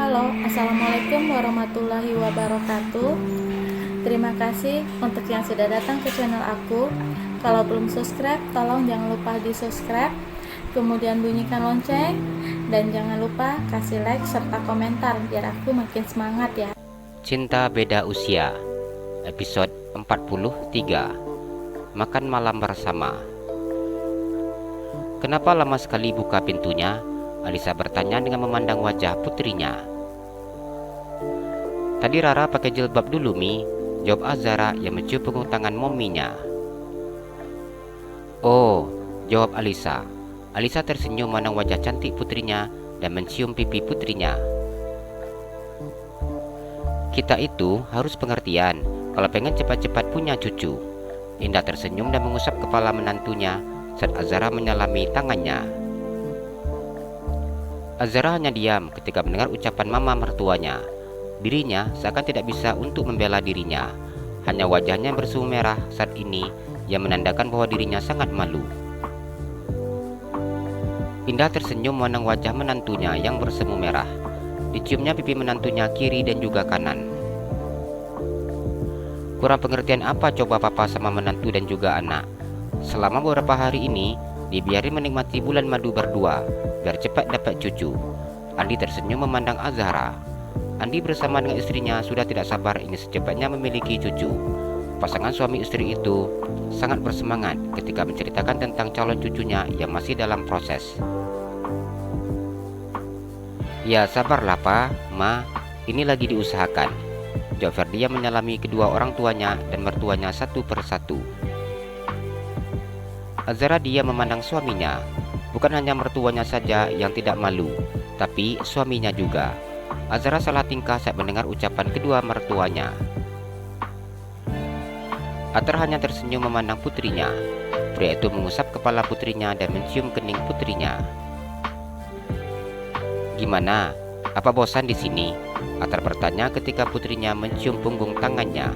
Halo, Assalamualaikum warahmatullahi wabarakatuh. Terima kasih untuk yang sudah datang ke channel aku. Kalau belum subscribe, tolong jangan lupa di subscribe, kemudian bunyikan lonceng, dan jangan lupa kasih like serta komentar biar aku makin semangat ya. Cinta Beda Usia, episode 43. Makan malam bersama. Kenapa lama sekali buka pintunya? Alisa bertanya dengan memandang wajah putrinya. Tadi Rara pakai jilbab dulu, Mi, jawab Azara yang mencium punggung tangan mominya. Oh, jawab Alisa. Alisa tersenyum memandang wajah cantik putrinya dan mencium pipi putrinya. Kita itu harus pengertian kalau pengen cepat-cepat punya cucu. Indah tersenyum dan mengusap kepala menantunya saat Azara menyalami tangannya. Azara hanya diam ketika mendengar ucapan mama mertuanya. Dirinya seakan tidak bisa untuk membela dirinya. Hanya wajahnya yang bersemu merah saat ini yang menandakan bahwa dirinya sangat malu. Indah tersenyum memandang wajah menantunya yang bersemu merah. Diciumnya pipi menantunya kiri dan juga kanan. Kurang pengertian apa coba papa sama menantu dan juga anak. Selama beberapa hari ini dibiarin menikmati bulan madu berdua biar cepat dapat cucu. Andi tersenyum memandang Azara. Andi bersama dengan istrinya sudah tidak sabar ingin secepatnya memiliki cucu. Pasangan suami istri itu sangat bersemangat ketika menceritakan tentang calon cucunya yang masih dalam proses. Ya sabarlah Pak, Ma, ini lagi diusahakan, jawab Ferdia menyalami kedua orang tuanya dan mertuanya satu persatu. Azara dia memandang suaminya. Bukan hanya mertuanya saja yang tidak malu, tapi suaminya juga. Azara salah tingkah saat mendengar ucapan kedua mertuanya. Atar hanya tersenyum memandang putrinya. Pria itu mengusap kepala putrinya dan mencium kening putrinya. Gimana? Apa bosan di sini? Atar bertanya ketika putrinya mencium punggung tangannya.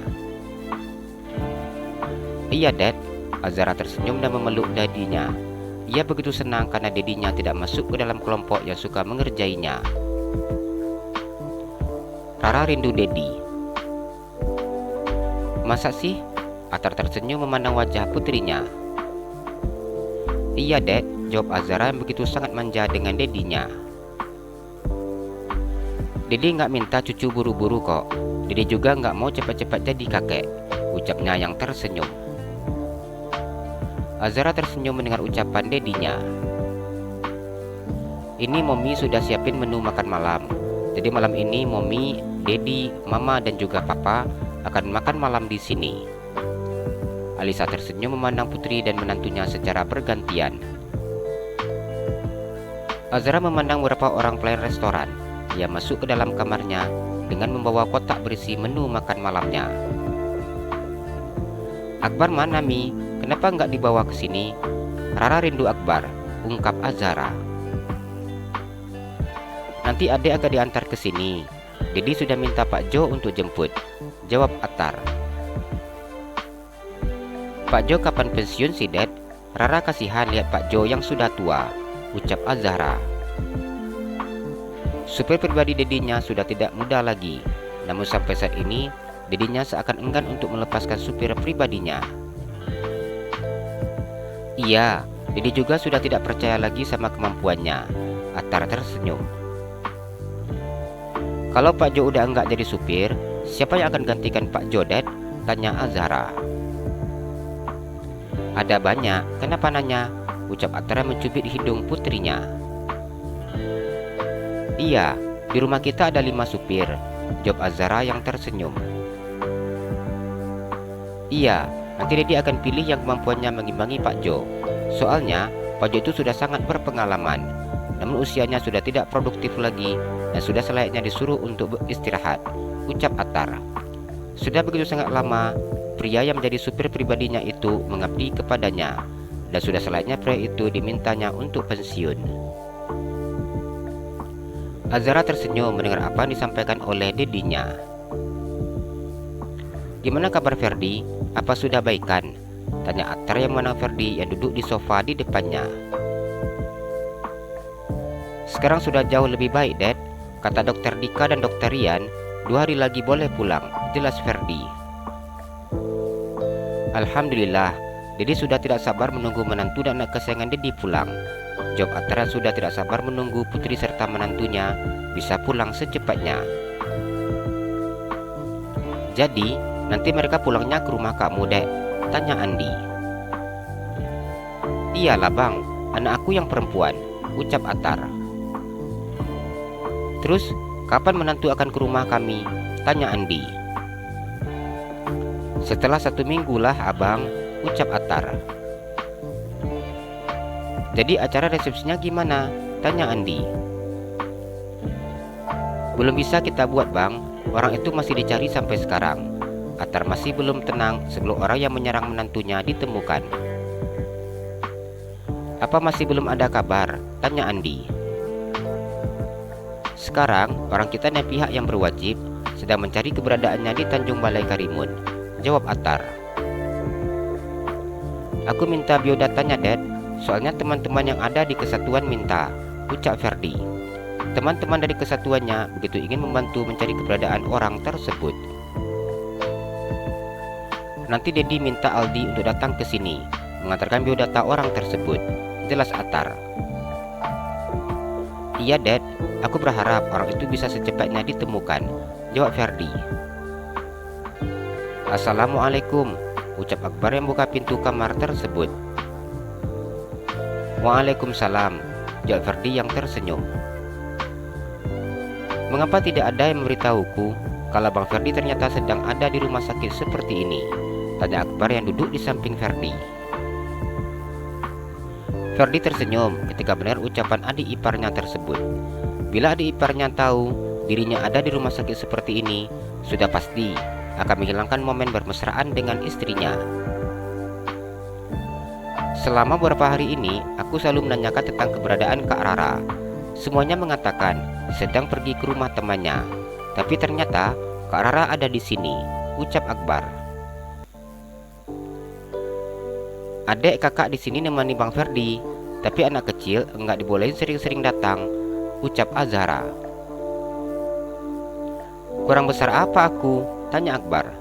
Iya, Dad. Azara tersenyum dan memeluk dadinya. Ia begitu senang karena dadinya tidak masuk ke dalam kelompok yang suka mengerjainya. Rara rindu Dedi. Masa sih? Atar tersenyum memandang wajah putrinya. Iya, Dad, jawab Azara yang begitu sangat manja dengan dedinya. Dedi nggak minta cucu buru-buru kok. Dedi juga nggak mau cepat-cepat jadi kakek, ucapnya yang tersenyum. Azara tersenyum mendengar ucapan dedinya. Ini Momi sudah siapin menu makan malam. Jadi malam ini Momi, Dedi, Mama dan juga Papa akan makan malam di sini. Alisa tersenyum memandang putri dan menantunya secara bergantian. Azara memandang beberapa orang pelayan restoran. Ia masuk ke dalam kamarnya dengan membawa kotak berisi menu makan malamnya. Akbar mana, Mi? Kenapa nggak dibawa ke sini? Rara rindu Akbar, ungkap Azara. Nanti adik akan diantar ke sini. Dedi sudah minta Pak Jo untuk jemput, jawab Atar. Pak Jo kapan pensiun sih, Dad? Rara kasihan lihat Pak Jo yang sudah tua, ucap Azara. Supir pribadi dedinya sudah tidak muda lagi. Namun sampai saat ini, dedinya seakan enggan untuk melepaskan supir pribadinya. Iya, Dedi juga sudah tidak percaya lagi sama kemampuannya. Atar tersenyum. Kalau Pak Jo udah enggak jadi supir, siapa yang akan gantikan Pak Jo, Dad? Tanya Azara. Ada banyak, kenapa nanya? Ucap Atar mencubit hidung putrinya. Iya, di rumah kita ada 5 supir, jawab Azara yang tersenyum. Iya, nanti Dedi akan pilih yang kemampuannya mengimbangi Pak Jo. Soalnya Pak Jo itu sudah sangat berpengalaman, namun usianya sudah tidak produktif lagi dan sudah selayaknya disuruh untuk beristirahat, ucap Atar. Sudah begitu sangat lama pria yang menjadi supir pribadinya itu mengabdi kepadanya, dan sudah selayaknya pria itu dimintanya untuk pensiun. Azara tersenyum mendengar apa yang disampaikan oleh dedinya. Gimana kabar Ferdi? Apa sudah baikan? Tanya Atar yang memandang Ferdi yang duduk di sofa di depannya. Sekarang sudah jauh lebih baik, Dad. Kata dokter Dika dan dokter Rian, 2 hari lagi boleh pulang, jelas Ferdi. Alhamdulillah, Dedi sudah tidak sabar menunggu menantu dan anak kesayangan Dedi pulang. Jawab Atara sudah tidak sabar menunggu putri serta menantunya bisa pulang secepatnya. Jadi, nanti mereka pulangnya ke rumah kamu, Dek? Tanya Andi. Iyalah bang, anak aku yang perempuan, ucap Atar. Terus, kapan menantu akan ke rumah kami? Tanya Andi. Setelah 1 minggu lah abang, ucap Atar. Jadi acara resepsinya gimana? Tanya Andi. Belum bisa kita buat bang, orang itu masih dicari sampai sekarang. Atar masih belum tenang sebelum orang yang menyerang menantunya ditemukan. Apa masih belum ada kabar? Tanya Andi. Sekarang orang kita dan pihak yang berwajib sedang mencari keberadaannya di Tanjung Balai Karimun, jawab Atar. Aku minta biodatanya, Dad. Soalnya teman-teman yang ada di kesatuan minta, ucap Ferdi. Teman-teman dari kesatuannya begitu ingin membantu mencari keberadaan orang tersebut. Nanti Dedi minta Aldi untuk datang ke sini, mengantarkan biodata orang tersebut, jelas Atar. Iya, Dad. Aku berharap orang itu bisa secepatnya ditemukan, jawab Ferdi. Assalamualaikum, ucap Akbar yang buka pintu kamar tersebut. Waalaikumsalam, jawab Ferdi yang tersenyum. Mengapa tidak ada yang memberitahuku kalau Bang Ferdi ternyata sedang ada di rumah sakit seperti ini? Tanya Akbar yang duduk di samping Ferdi. Ferdi tersenyum ketika mendengar ucapan adik iparnya tersebut. Bila adik iparnya tahu dirinya ada di rumah sakit seperti ini, sudah pasti akan menghilangkan momen bermesraan dengan istrinya. Selama beberapa hari ini, aku selalu menanyakan tentang keberadaan Kak Rara. Semuanya mengatakan sedang pergi ke rumah temannya. Tapi ternyata Kak Rara ada di sini, ucap Akbar. Adek kakak di sini nemani Bang Ferdi, tapi anak kecil enggak dibolehin sering-sering datang, ucap Azhara. Kurang besar apa aku? Tanya Akbar.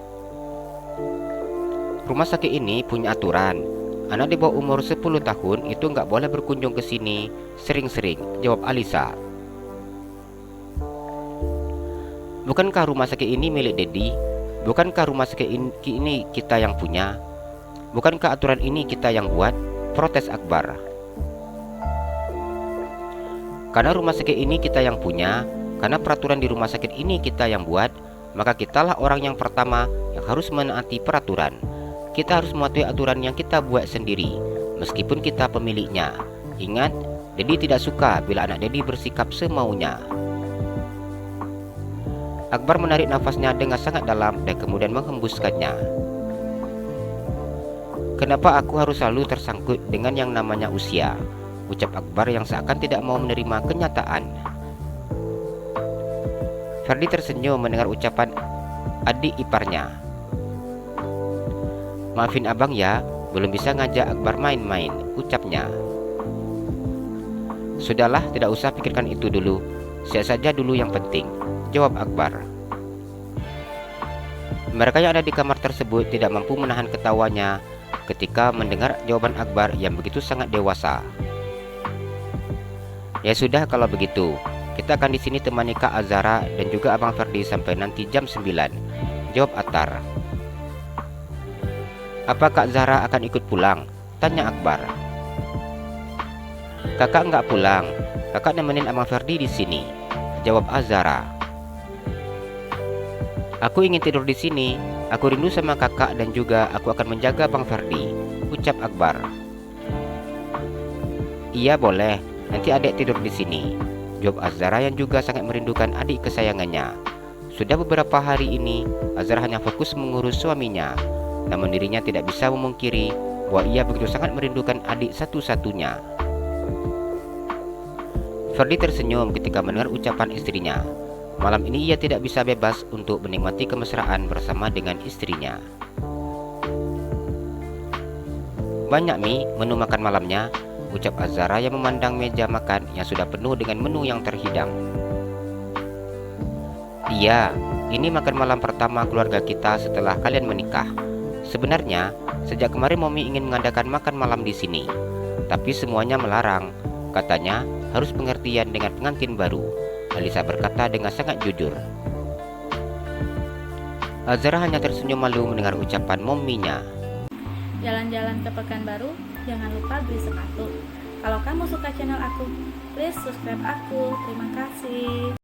Rumah sakit ini punya aturan. Anak di bawah umur 10 tahun itu nggak boleh berkunjung ke sini sering-sering, jawab Alisa. Bukankah rumah sakit ini milik Dedi? Bukankah rumah sakit ini kita yang punya? Bukankah aturan ini kita yang buat? Protes Akbar. Karena rumah sakit ini kita yang punya, karena peraturan di rumah sakit ini kita yang buat, maka kitalah orang yang pertama yang harus menaati peraturan. Kita harus mematuhi aturan yang kita buat sendiri, meskipun kita pemiliknya. Ingat, Dedi tidak suka bila anak Dedi bersikap semaunya. Akbar menarik nafasnya dengan sangat dalam dan kemudian menghembuskannya. Kenapa aku harus selalu tersangkut dengan yang namanya usia? Ucap Akbar yang seakan tidak mau menerima kenyataan. Ferdi tersenyum mendengar ucapan adik iparnya. Maafin abang ya, belum bisa ngajak Akbar main-main, ucapnya. Sudahlah, tidak usah pikirkan itu dulu. Siap saja dulu yang penting, jawab Akbar. Mereka yang ada di kamar tersebut tidak mampu menahan ketawanya ketika mendengar jawaban Akbar yang begitu sangat dewasa. Ya sudah kalau begitu, kita akan di sini temani Kak Azhara dan juga Abang Ferdi sampai nanti jam 9, jawab Atar. Apa Kak Zahra akan ikut pulang? Tanya Akbar. Kakak enggak pulang, kakak nemenin Abang Ferdi di sini, jawab Azhara. Aku ingin tidur di sini, aku rindu sama kakak dan juga aku akan menjaga Bang Ferdi, ucap Akbar. Iya boleh, nanti adik tidur di sini, jawab Azhara yang juga sangat merindukan adik kesayangannya. Sudah beberapa hari ini, Azhara hanya fokus mengurus suaminya. Namun dirinya tidak bisa memungkiri bahwa ia begitu sangat merindukan adik satu-satunya. Ferdi tersenyum ketika mendengar ucapan istrinya. Malam ini ia tidak bisa bebas untuk menikmati kemesraan bersama dengan istrinya. Banyak menu makan malamnya, ucap Azhara yang memandang meja makan yang sudah penuh dengan menu yang terhidang. Iya, ini makan malam pertama keluarga kita setelah kalian menikah. Sebenarnya, sejak kemarin Mommy ingin mengadakan makan malam di sini, tapi semuanya melarang. Katanya harus pengertian dengan pengantin baru. Alisa berkata dengan sangat jujur. Azhara hanya tersenyum malu mendengar ucapan Mommy-nya. Jalan-jalan ke Pekanbaru, jangan lupa beli sepatu. Kalau kamu suka channel aku, please subscribe aku. Terima kasih.